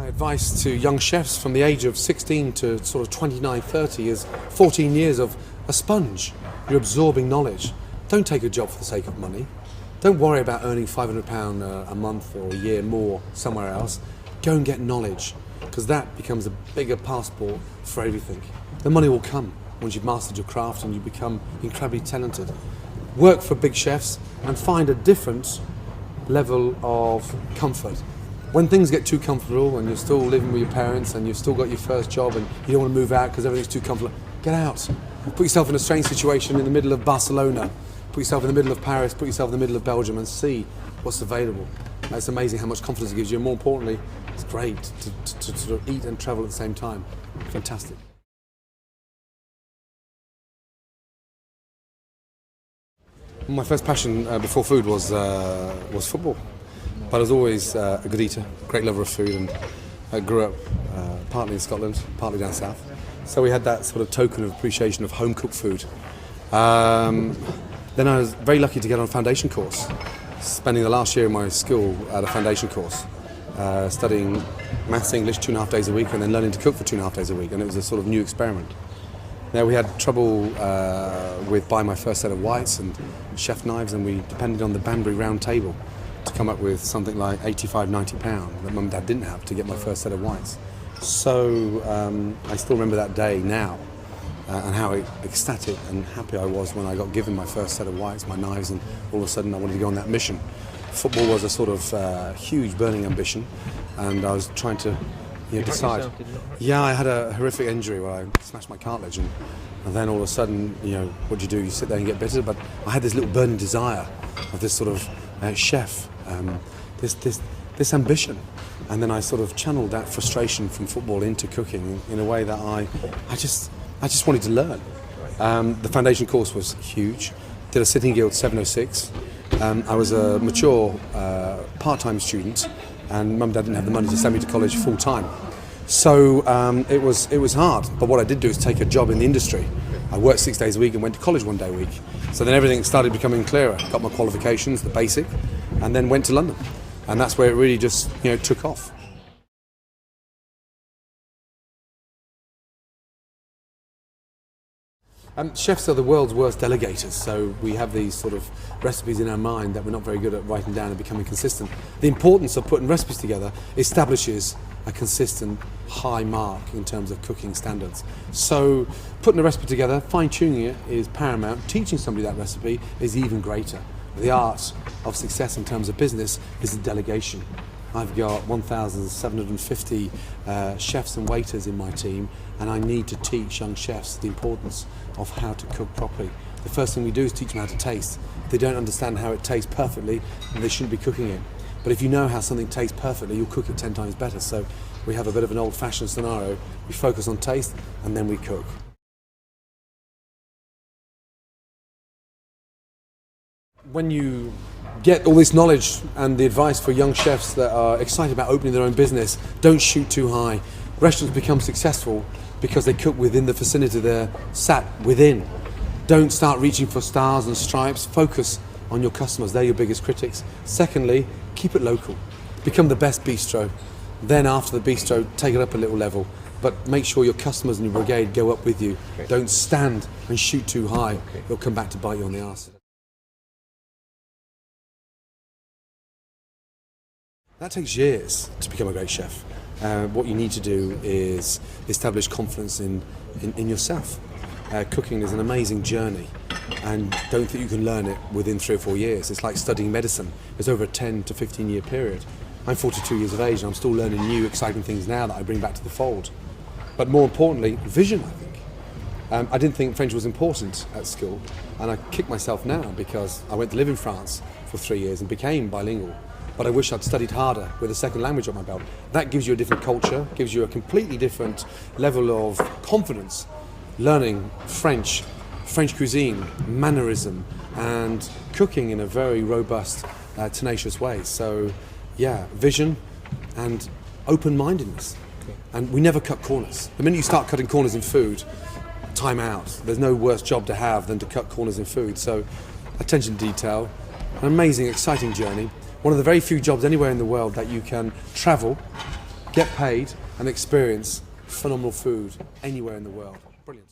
advice to young chefs from the age of 16 to sort of 29, 30 is 14 years of a sponge. You're absorbing knowledge. Don't take a job for the sake of money. Don't worry about earning £500 a month or a year more somewhere else. Go and get knowledge, because that becomes a bigger passport for everything. The money will come once you've mastered your craft and you become incredibly talented. Work for big chefs and find a different level of comfort. When things get too comfortable and you're still living with your parents and you've still got your first job and you don't want to move out because everything's too comfortable, get out. Put yourself in a strange situation in the middle of Barcelona. Put yourself in the middle of Paris, put yourself in the middle of Belgium and see what's available. It's amazing how much confidence it gives you, and more importantly, it's great to sort of eat and travel at the same time. Fantastic. My first passion before food was football. But I was always a good eater, great lover of food, and I grew up partly in Scotland, partly down south. So we had that sort of token of appreciation of home-cooked food. Then I was very lucky to get on a foundation course, spending the last year of my school at a foundation course, studying maths, English 2.5 days a week, and then learning to cook for 2.5 days a week, and it was a sort of new experiment. Now we had trouble with buying my first set of whites and chef knives, and we depended on the Banbury round table to come up with something like £85, £90 that Mum and Dad didn't have to get my first set of whites. So I still remember that day now, and how ecstatic and happy I was when I got given my first set of whites, my knives, and all of a sudden I wanted to go on that mission. Football was a sort of huge burning ambition, and I was trying to decide. Yeah, I had a horrific injury where I smashed my cartilage, and then all of a sudden, what do you do? You sit there and get bitter. But I had this little burning desire of this sort of chef, this ambition, and then I sort of channeled that frustration from football into cooking in a way that I just wanted to learn. The foundation course was huge. Did a sitting guild 706. I was a mature part-time student, and Mum and Dad didn't have the money to send me to college full-time. So it was hard, but what I did do is take a job in the industry. I worked 6 days a week and went to college 1 day a week. So then everything started becoming clearer. Got my qualifications, the basic, and then went to London. And that's where it really just took off. Chefs are the world's worst delegators, so we have these sort of recipes in our mind that we're not very good at writing down and becoming consistent. The importance of putting recipes together establishes a consistent high mark in terms of cooking standards. So putting a recipe together, fine-tuning it is paramount. Teaching somebody that recipe is even greater. The art of success in terms of business is the delegation. I've got 1,750 chefs and waiters in my team, and I need to teach young chefs the importance of how to cook properly. The first thing we do is teach them how to taste. If they don't understand how it tastes perfectly, then they shouldn't be cooking it. But if you know how something tastes perfectly, you'll cook it 10 times better. So we have a bit of an old-fashioned scenario. We focus on taste, and then we cook. When you get all this knowledge and the advice for young chefs that are excited about opening their own business, don't shoot too high. Restaurants become successful because they cook within the vicinity they're sat within. Don't start reaching for stars and stripes. Focus on your customers. They're your biggest critics. Secondly, keep it local. Become the best bistro. Then after the bistro, take it up a little level. But make sure your customers and your brigade go up with you. Okay. Don't stand and shoot too high. Okay. It'll come back to bite you on the arse. That takes years to become a great chef. What you need to do is establish confidence in yourself. Cooking is an amazing journey, and don't think you can learn it within 3 or 4 years. It's like studying medicine. It's over a 10 to 15 year period. I'm 42 years of age and I'm still learning new exciting things now that I bring back to the fold. But more importantly, vision, I think. I didn't think French was important at school, and I kick myself now because I went to live in France for 3 years and became bilingual. But I wish I'd studied harder with a second language on my belt. That gives you a different culture, gives you a completely different level of confidence. Learning French cuisine, mannerism, and cooking in a very robust, tenacious way. So, yeah, vision and open-mindedness. And we never cut corners. The minute you start cutting corners in food, time out. There's no worse job to have than to cut corners in food. So, attention to detail, an amazing, exciting journey. One of the very few jobs anywhere in the world that you can travel get paid and experience phenomenal food anywhere in the world. Brilliant.